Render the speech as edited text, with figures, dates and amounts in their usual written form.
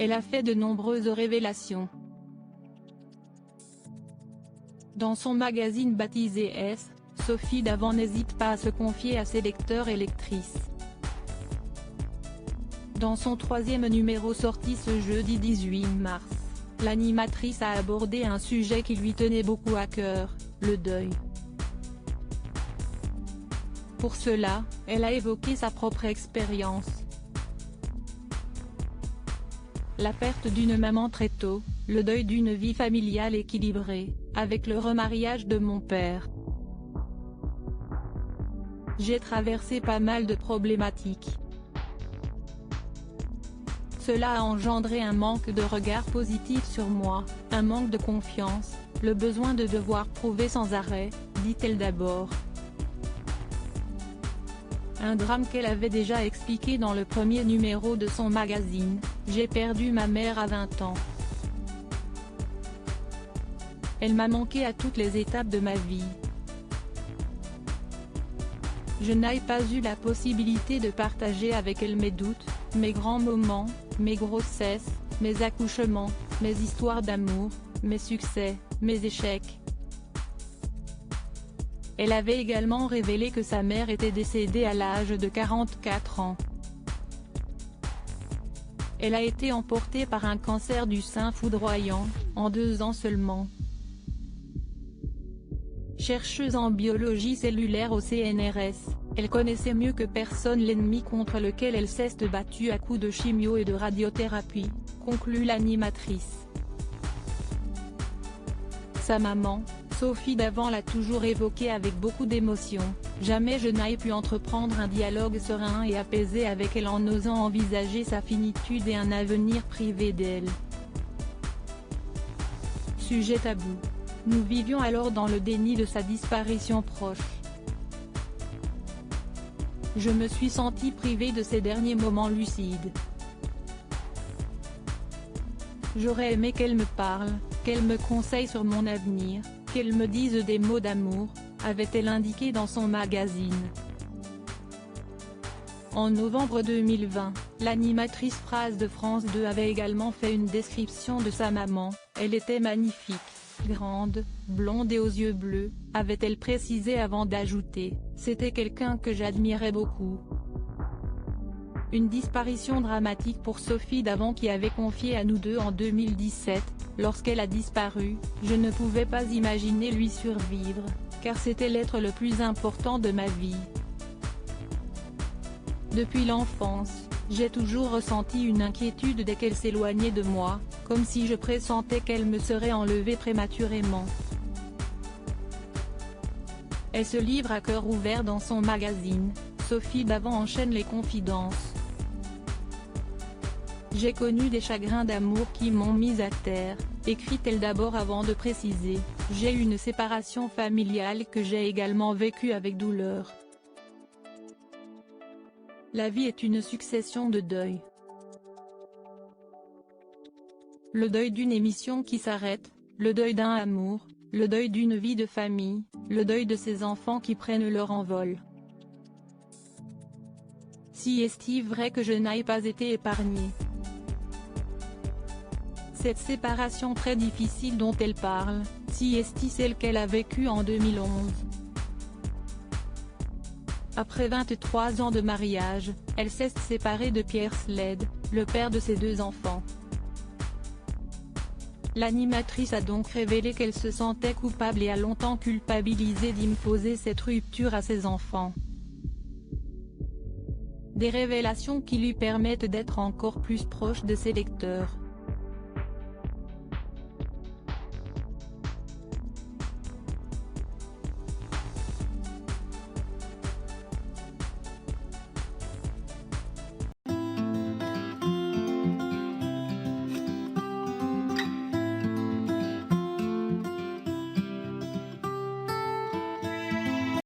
Elle a fait de nombreuses révélations. Dans son magazine baptisé S, Sophie Davant n'hésite pas à se confier à ses lecteurs et lectrices. Dans son 3e numéro sorti ce jeudi 18 mars, l'animatrice a abordé un sujet qui lui tenait beaucoup à cœur, le deuil. Pour cela, elle a évoqué sa propre expérience. La perte d'une maman très tôt, le deuil d'une vie familiale équilibrée, avec le remariage de mon père. J'ai traversé pas mal de problématiques. Cela a engendré un manque de regard positif sur moi, un manque de confiance, le besoin de devoir prouver sans arrêt, dit-elle d'abord. Un drame qu'elle avait déjà expliqué dans le premier numéro de son magazine, J'ai perdu ma mère à 20 ans. Elle m'a manqué à toutes les étapes de ma vie. Je n'ai pas eu la possibilité de partager avec elle mes doutes, mes grands moments, mes grossesses, mes accouchements, mes histoires d'amour, mes succès, mes échecs. Elle avait également révélé que sa mère était décédée à l'âge de 44 ans. Elle a été emportée par un cancer du sein foudroyant, en 2 ans seulement. Chercheuse en biologie cellulaire au CNRS, elle connaissait mieux que personne l'ennemi contre lequel elle s'est battue à coups de chimio et de radiothérapie, conclut l'animatrice. Sa maman, Sophie Davant l'a toujours évoqué avec beaucoup d'émotion, jamais je n'ai pu entreprendre un dialogue serein et apaisé avec elle en osant envisager sa finitude et un avenir privé d'elle. Sujet tabou. Nous vivions alors dans le déni de sa disparition proche. Je me suis sentie privée de ces derniers moments lucides. J'aurais aimé qu'elle me parle, qu'elle me conseille sur mon avenir, qu'elle me dise des mots d'amour, avait-elle indiqué dans son magazine. En novembre 2020, l'animatrice Phrase de France 2 avait également fait une description de sa maman, elle était magnifique. Grande, blonde et aux yeux bleus, avait-elle précisé avant d'ajouter, c'était quelqu'un que j'admirais beaucoup. Une disparition dramatique pour Sophie Davant qui avait confié à Nous Deux en 2017, lorsqu'elle a disparu, je ne pouvais pas imaginer lui survivre, car c'était l'être le plus important de ma vie. Depuis l'enfance, j'ai toujours ressenti une inquiétude dès qu'elle s'éloignait de moi, comme si je pressentais qu'elle me serait enlevée prématurément. Elle se livre à cœur ouvert dans son magazine, Sophie Davant enchaîne les confidences. J'ai connu des chagrins d'amour qui m'ont mise à terre, écrit-elle d'abord avant de préciser, j'ai eu une séparation familiale que j'ai également vécue avec douleur. La vie est une succession de deuils. Le deuil d'une émission qui s'arrête, le deuil d'un amour, le deuil d'une vie de famille, le deuil de ses enfants qui prennent leur envol. Si est-il vrai que je n'ai pas été épargnée? Cette séparation très difficile dont elle parle, si est-il celle qu'elle a vécue en 2011. Après 23 ans de mariage, elle s'est séparée de Pierre Sled, le père de ses 2 enfants. L'animatrice a donc révélé qu'elle se sentait coupable et a longtemps culpabilisé d'imposer cette rupture à ses enfants. Des révélations qui lui permettent d'être encore plus proche de ses lecteurs.